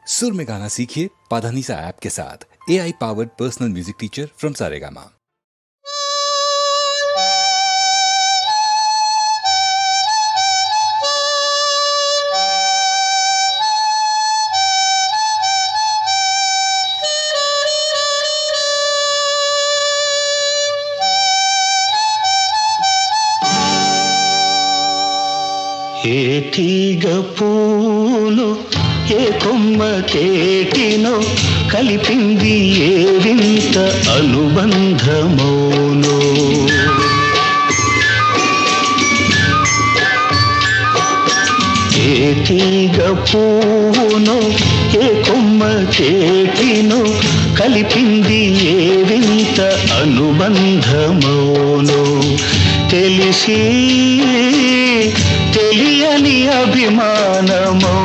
सुर में गाना सीखिए पाधानीसा ऐप के साथ। AI powered personal music teacher from Saregama. ఏ తీగ పూలు ఏ కొమ్మ తేటినో కలిపింది ఏ వింత అనుబంధమౌనో. ఏ తీగ పూనో ఏ కొమ్మ తేటినో కలిపింది ఏ వింత అనుబంధమౌనో. తెలిసి తెలియని అభిమానమౌనో.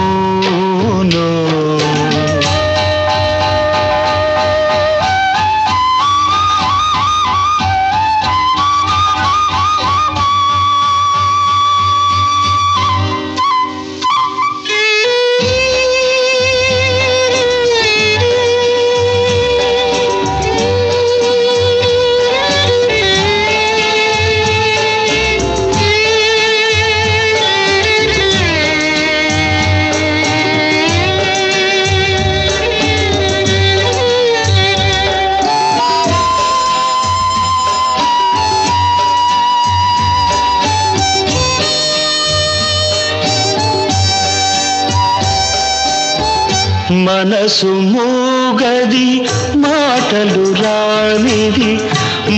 మనసు మూగది మాటలు రానిది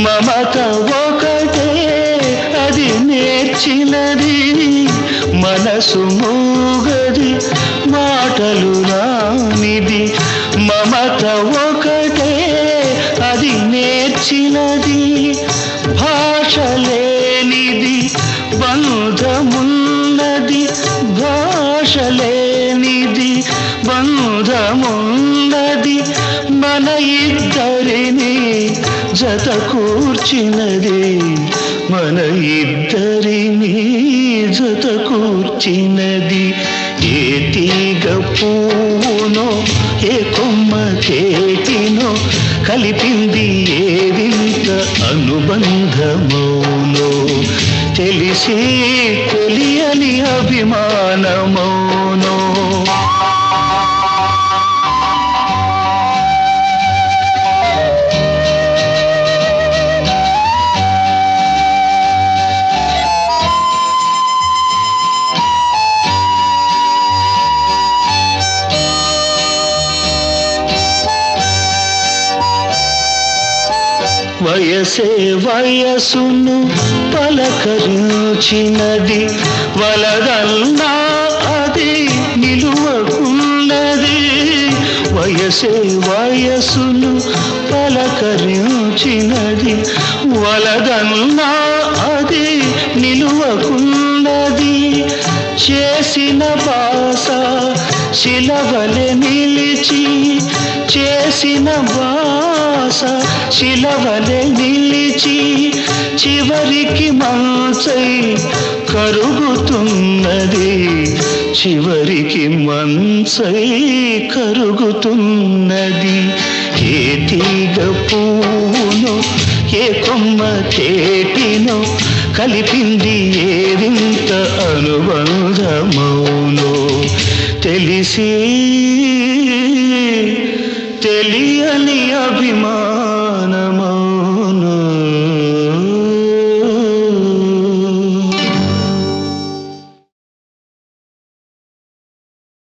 మమత ఒకటే అది నేర్చినది. మనసు మూగది మాటలు రానిది మమత ఒకటే అది నేర్చినది. భాష లేనిది బంధమున్నది భాష లేనిది బంధమున్నది మన ఇద్దరిని జత కూర్చినది మన ఇద్దరిని జత కూర్చినది. ఏ తీగ పూనో ఏ కొమ్మ తేటినో కలిపింది ఏ వింత అనుబంధమౌనో. తెలిసి తెలియని అభిమానమౌనో. వయసే వయసును పలకరించినది వలదన్నా అది నిలువకున్నది. వయసే వయసును పలకరించినది వలదన్నా అది నిలువకున్నది. చేసిన బాస శిలవలె నిలిచి చేసిన బాస శిలవలె నిలిచి చివరికి మంచై కరుగుతున్నది చివరికి మంచై కరుగుతున్నది. ఏ తీగ పూనో ఏ కొమ్మ తేటినో కలిపింది ఏ వింత అనుబంధమౌనో. తెలిసి తెలియని అభిమానం.